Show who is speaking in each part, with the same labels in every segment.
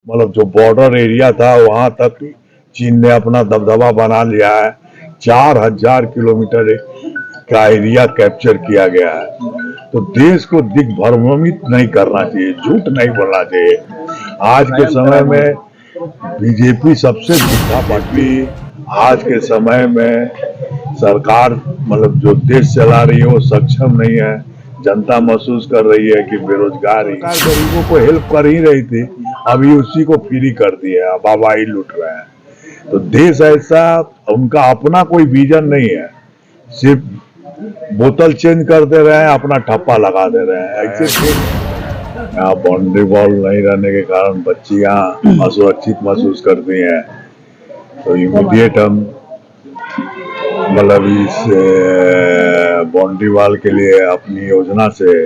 Speaker 1: मतलब जो border area था वहां तक चीन ने अपना दबदबा बना लिया है। 4000 किलोमीटर का एरिया कैप्चर किया गया है। तो देश को दिग्भ्रमित नहीं करना चाहिए, झूठ नहीं बोलना चाहिए। आज के समय में बीजेपी सबसे झूठा पार्टी, आज के समय में सरकार मतलब जो देश चला रही है वो सक्षम नहीं है। जनता महसूस कर रही है कि बेरोजगारी, गरीबों को हेल्प कर ही रही थी, अभी उसी को फ्री कर दिया, हवाई लूट रहे हैं। तो देश ऐसा, उनका अपना कोई विजन नहीं है, सिर्फ बोतल चेंज कर दे रहे हैं, अपना ठप्पा लगा दे रहे हैं। ऐसे यहाँ बाउंड्री वॉल नहीं रहने के कारण बच्चियां असुरक्षित महसूस करती हैं। तो इमीडिएट हम मतलब इस बाउंड्री वॉल के लिए अपनी योजना से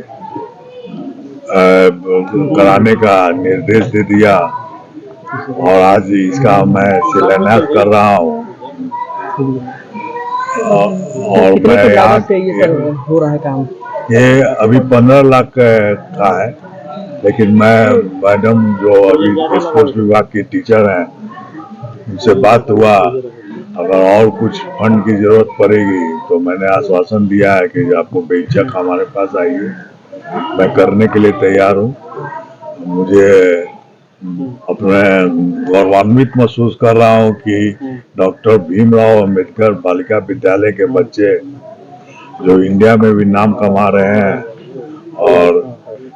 Speaker 1: कराने का निर्देश दे दिया और आज इसका मैं शिलान्यास कर रहा हूँ। और मैं यहाँ
Speaker 2: हो रहा है काम,
Speaker 1: ये अभी 15 लाख का है, लेकिन मैं मैडम जो अभी स्पोर्ट्स विभाग की टीचर हैं उनसे बात हुआ, अगर और कुछ फंड की जरूरत पड़ेगी तो मैंने आश्वासन दिया है कि आपको बेशक हमारे पास आइए, मैं करने के लिए तैयार हूँ। मुझे अपने गौरवान्वित महसूस कर रहा हूँ कि डॉक्टर भीमराव अंबेडकर बालिका विद्यालय के बच्चे जो इंडिया में भी नाम कमा रहे हैं और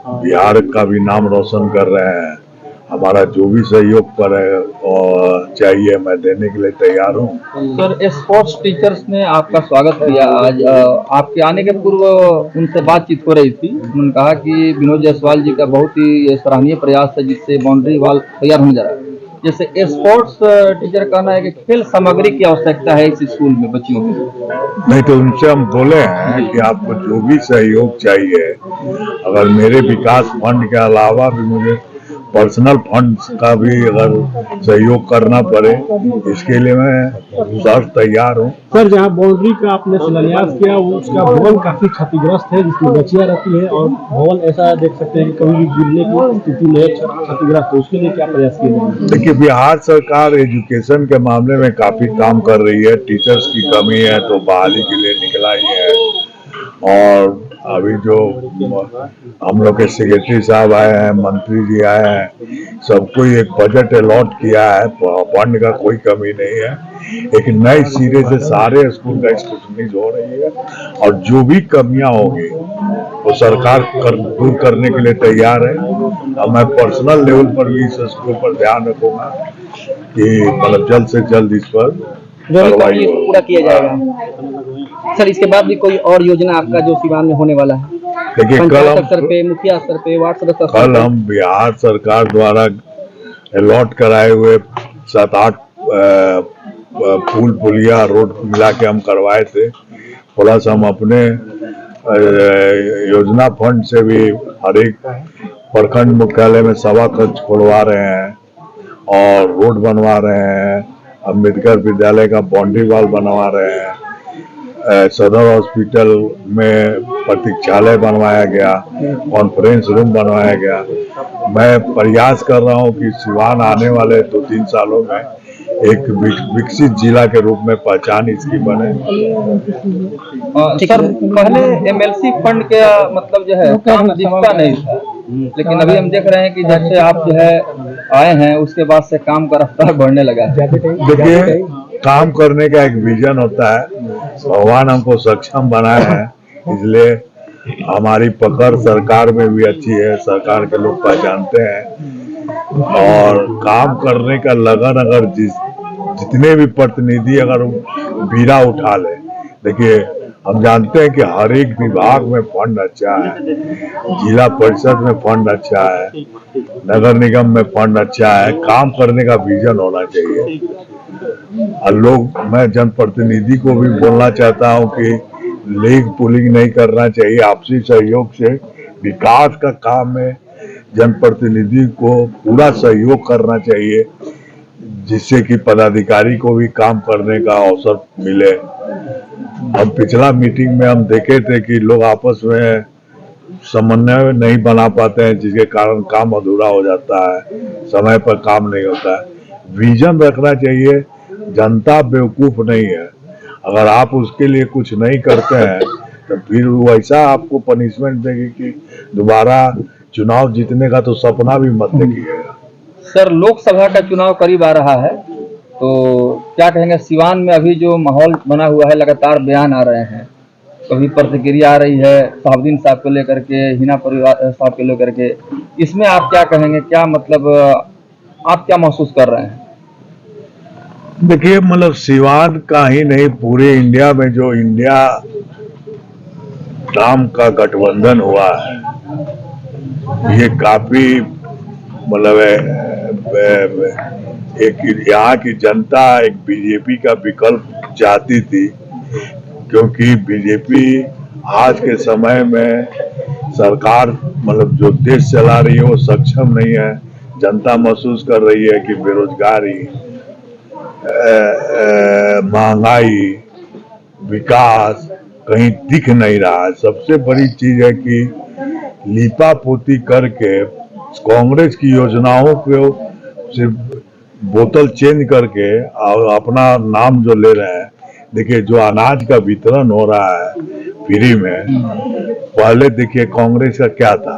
Speaker 1: बिहार का भी नाम रोशन कर रहे हैं, हमारा जो भी सहयोग पर है और चाहिए मैं देने के लिए तैयार हूँ।
Speaker 2: सर, स्पोर्ट्स टीचर्स ने आपका स्वागत किया आज। आपके आने के पूर्व उनसे बातचीत हो रही थी, उन्होंने कहा कि विनोद जायसवाल जी का बहुत ही सराहनीय प्रयास है जिससे बाउंड्री वॉल तैयार होने जा रहा है। जैसे स्पोर्ट्स टीचर कहना है कि खेल सामग्री की आवश्यकता है इस स्कूल में बच्चियों के।
Speaker 1: नहीं तो उनसे हम बोले हैं कि आपको जो भी सहयोग चाहिए, अगर मेरे विकास फंड के अलावा भी मुझे पर्सनल फंड का भी अगर सहयोग करना पड़े, इसके लिए मैं सर तैयार हूँ।
Speaker 3: सर, जहाँ बाउंड्री का आपने शिलान्यास किया उसका भवन काफी क्षतिग्रस्त है, जिसमें बच्चियां रहती है और भवन ऐसा देख सकते हैं कि कभी भी गिरने की स्थिति में क्षतिग्रस्त है, उसके लिए क्या प्रयास किए?
Speaker 1: देखिए, बिहार सरकार एजुकेशन के मामले में काफी काम कर रही है। टीचर्स की कमी है तो बहाली के लिए निकला ही है, और अभी जो हम लोग के सेक्रेटरी साहब आए हैं, मंत्री जी आए हैं, सबको एक बजट अलॉट किया है, फंड का कोई कमी नहीं है। एक नए सिरे से सारे स्कूल का स्क्रूटनी हो रही है और जो भी कमियां होगी वो सरकार दूर करने के लिए तैयार है। और मैं पर्सनल लेवल पर भी इस स्कूल पर ध्यान रखूंगा कि मतलब जल्द से जल्द इस पर कार्रवाई
Speaker 2: पूरा किया जाएगा। सर, इसके बाद भी कोई और योजना आपका जो सीवान में होने वाला है?
Speaker 1: देखिए,
Speaker 2: पंचायत स्तर पे, मुखिया स्तर पे, वार्ड सदस्य स्तर पे,
Speaker 1: कल हम बिहार सरकार द्वारा अलॉट कराए हुए 7-8 पुल पुलिया रोड मिला के हम करवाए थे। प्लस हम अपने योजना फंड से भी हर एक प्रखंड मुख्यालय में सभा कक्ष खुलवा रहे हैं और रोड बनवा रहे हैं, अम्बेडकर विद्यालय का बाउंड्री वॉल बनवा रहे हैं, सदर हॉस्पिटल में प्रतीक्षालय बनवाया गया, कॉन्फ्रेंस रूम बनवाया गया। मैं प्रयास कर रहा हूं कि सिवान आने वाले 2-3 सालों में एक विकसित जिला के रूप में पहचान इसकी बने।
Speaker 2: सर, पहले एमएलसी फंड के मतलब जो है काम दिखता नहीं था, लेकिन अभी हम देख रहे हैं कि जैसे आप जो है आए हैं उसके बाद से काम का रफ्तार बढ़ने लगा है।
Speaker 1: देखिए, काम करने का एक विजन होता है, भगवान हमको सक्षम बनाए हैं, इसलिए हमारी पकड़ सरकार में भी अच्छी है, सरकार के लोग पहचानते हैं और काम करने का लगन अगर जितने भी प्रतिनिधि अगर बीड़ा उठा ले। देखिए, हम जानते हैं कि हर एक विभाग में फंड अच्छा है, जिला परिषद में फंड अच्छा है, नगर निगम में फंड अच्छा है, काम करने का विजन होना चाहिए। और लोग, मैं जनप्रतिनिधि को भी बोलना चाहता हूं कि लीग पुलिंग नहीं करना चाहिए, आपसी सहयोग से विकास का काम में जनप्रतिनिधि को पूरा सहयोग करना चाहिए, जिससे कि पदाधिकारी को भी काम करने का अवसर मिले। हम पिछला मीटिंग में हम देखे थे कि लोग आपस में समन्वय नहीं बना पाते हैं, जिसके कारण काम अधूरा हो जाता है, समय पर काम नहीं होता है। विजन रखना चाहिए। जनता बेवकूफ नहीं है, अगर आप उसके लिए कुछ नहीं करते हैं तो फिर वैसा आपको पनिशमेंट देगी कि दोबारा चुनाव जीतने का तो सपना भी मत देखिएगा।
Speaker 2: सर, लोकसभा का चुनाव करीब आ रहा है, तो क्या कहेंगे? सिवान में अभी जो माहौल बना हुआ है, लगातार बयान आ रहे हैं, कभी प्रतिक्रिया आ रही है शहाबुद्दीन साहब को लेकर के, हिना परिवार साहब को लेकर के, इसमें आप क्या कहेंगे? क्या मतलब आप क्या महसूस कर रहे हैं?
Speaker 1: देखिए, मतलब सिवान का ही नहीं, पूरे इंडिया में जो इंडिया नाम का गठबंधन हुआ है, ये काफी मतलब एक यहाँ की जनता एक बीजेपी का विकल्प चाहती थी, क्योंकि बीजेपी आज के समय में सरकार मतलब जो देश चला रही है वो सक्षम नहीं है। जनता महसूस कर रही है कि बेरोजगारी, महंगाई, विकास कहीं दिख नहीं रहा है। सबसे बड़ी चीज है कि लीपा पोती करके कांग्रेस की योजनाओं को सिर्फ बोतल चेंज करके और अपना नाम जो ले रहे हैं। देखिए, जो अनाज का वितरण हो रहा है फ्री में, पहले देखिए कांग्रेस का क्या था,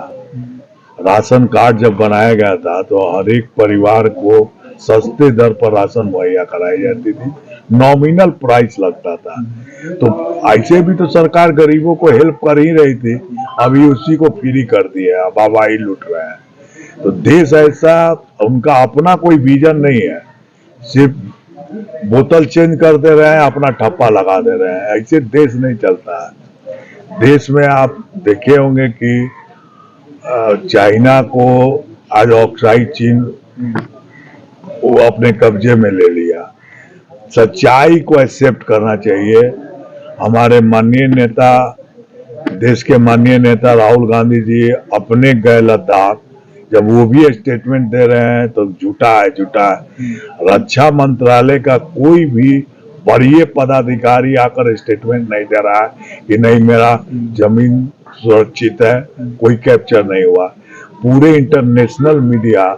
Speaker 1: राशन कार्ड जब बनाया गया था तो हर एक परिवार को सस्ते दर पर राशन मुहैया कराई जाती थी, नॉमिनल प्राइस लगता था। तो ऐसे भी तो सरकार गरीबों को हेल्प कर ही रही थी, अभी उसी को फ्री कर दिया, अब हवाई लूट रहे हैं। तो देश ऐसा, उनका अपना कोई विजन नहीं है, सिर्फ बोतल चेंज कर दे रहे हैं, अपना ठप्पा लगा दे रहे हैं। ऐसे देश नहीं चलता है। देश में आप देखे होंगे कि चाइना को आज ऑक्साइड चीन वो अपने कब्जे में ले लिया। सच्चाई को एक्सेप्ट करना चाहिए। हमारे माननीय नेता, देश के माननीय नेता राहुल गांधी जी अपने गए लद्दाख, जब वो भी स्टेटमेंट दे रहे हैं तो झूठा है, झूठा है। रक्षा मंत्रालय का कोई भी वरीय पदाधिकारी आकर स्टेटमेंट नहीं दे रहा है कि नहीं मेरा जमीन सुरक्षित है, कोई कैप्चर नहीं हुआ। पूरे इंटरनेशनल मीडिया,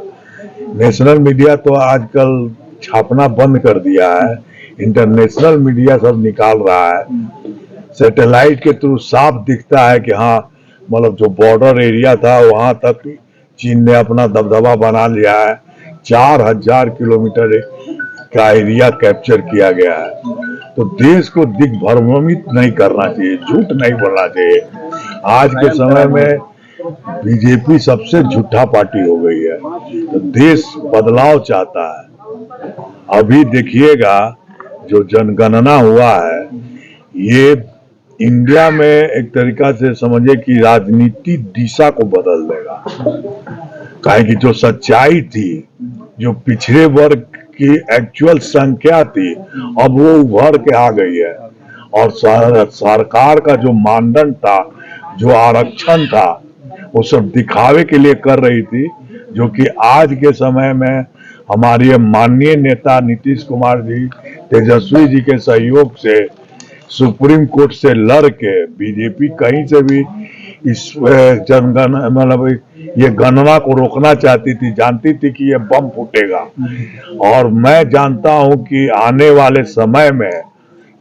Speaker 1: नेशनल मीडिया तो आजकल छापना बंद कर दिया है, इंटरनेशनल मीडिया सब निकाल रहा है। सैटेलाइट के थ्रू साफ दिखता है कि हाँ, मतलब जो बॉर्डर एरिया था वहां तक चीन ने अपना दबदबा बना लिया है। 4000 किलोमीटर का एरिया कैप्चर किया गया है। तो देश को दिग्भ्रमित नहीं करना चाहिए, झूठ नहीं बोलना चाहिए। आज के समय में बीजेपी सबसे झूठा पार्टी हो गई है, तो देश बदलाव चाहता है। अभी देखिएगा जो जनगणना हुआ है, ये इंडिया में एक तरीका से समझे कि राजनीति दिशा को बदल देगा। काहे कि जो सच्चाई थी, जो पिछड़े वर्ग की एक्चुअल संख्या थी, अब वो उभर के आ गई है। और सरकार का जो मानदंड था, जो आरक्षण था, वो सब दिखावे के लिए कर रही थी, जो कि आज के समय में हमारे माननीय नेता नीतीश कुमार जी, तेजस्वी जी के सहयोग से सुप्रीम कोर्ट से लड़ के बीजेपी कहीं से भी इस जनगणना मतलब ये गणना को रोकना चाहती थी, जानती थी कि ये बम फूटेगा। और मैं जानता हूं कि आने वाले समय में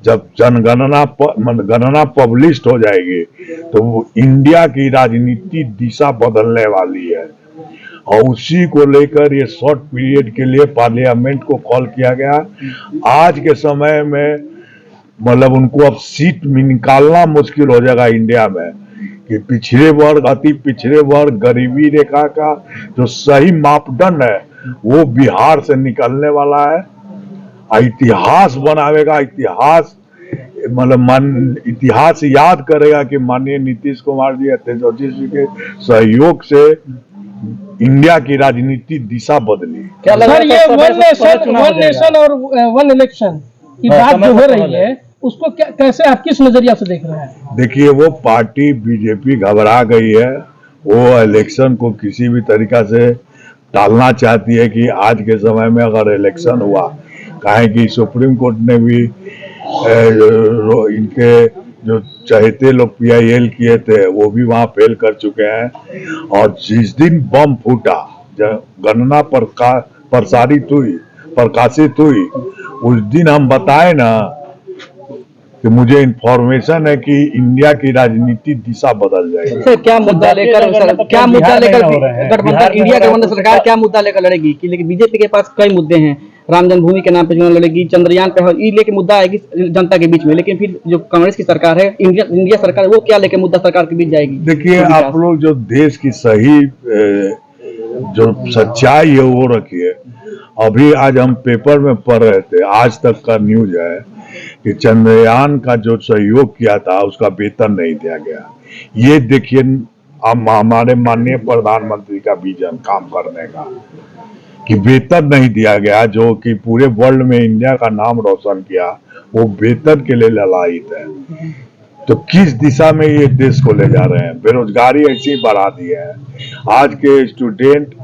Speaker 1: जब गणना पब्लिश हो जाएगी तो वो इंडिया की राजनीति दिशा बदलने वाली है। और उसी को लेकर ये शॉर्ट पीरियड के लिए पार्लियामेंट को कॉल किया गया। आज के समय में मतलब उनको अब सीट में निकालना मुश्किल हो जाएगा इंडिया में, कि पिछड़े वर्ग, अति पिछड़े वर्ग, गरीबी रेखा का जो सही मापदंड है वो बिहार से निकलने वाला है। इतिहास बनावेगा, इतिहास मतलब इतिहास याद करेगा कि माननीय नीतीश कुमार जी, तेजस्वी जी के सहयोग से इंडिया की राजनीति दिशा बदली।
Speaker 2: क्या लग
Speaker 4: सर,
Speaker 2: रहा है
Speaker 4: ये वन नेशन और वन इलेक्शन की बात जो हो रही है, उसको कैसे आप किस नजरिया से देख रहे हैं?
Speaker 1: देखिए, वो पार्टी बीजेपी घबरा गई है, वो इलेक्शन को किसी भी तरीका से टालना चाहती है कि आज के समय में अगर इलेक्शन हुआ, काहे कि सुप्रीम कोर्ट ने भी इनके जो चहेते लोग PIL किए थे वो भी वहां फेल कर चुके हैं। और जिस दिन बम फूटा, जब गणना प्रकाशित हुई, उस दिन हम बताए ना कि मुझे इंफॉर्मेशन है कि इंडिया की राजनीति दिशा बदल जाएगी।
Speaker 5: सर क्या मुद्दा लेकर गठबंधन इंडिया गठबंधन सरकार क्या मुद्दा लेकर लड़ेगी? कि लेकिन बीजेपी के पास कई मुद्दे हैं, राम जन्मभूमि के नाम पे चुनाव लड़ेगी, चंद्रयान पे ये लेके मुद्दा आएगी जनता के बीच में, लेकिन फिर जो कांग्रेस की सरकार है, इंडिया सरकार है, वो क्या लेके मुद्दा सरकार के बीच जाएगी?
Speaker 1: देखिए, आप लोग जो देश की सही जो सच्चाई है वो रखिए। अभी आज हम पेपर में पढ़ रहे थे, आज तक का न्यूज है कि चंद्रयान का जो सहयोग किया था उसका वेतन नहीं दिया गया। ये देखिए हमारे माननीय प्रधानमंत्री का विजन काम करने का, कि वेतन नहीं दिया गया, जो कि पूरे वर्ल्ड में इंडिया का नाम रोशन किया, वो वेतन के लिए ललायित है। तो किस दिशा में ये देश को ले जा रहे हैं? बेरोजगारी ऐसी बढ़ा दी है। आज के स्टूडेंट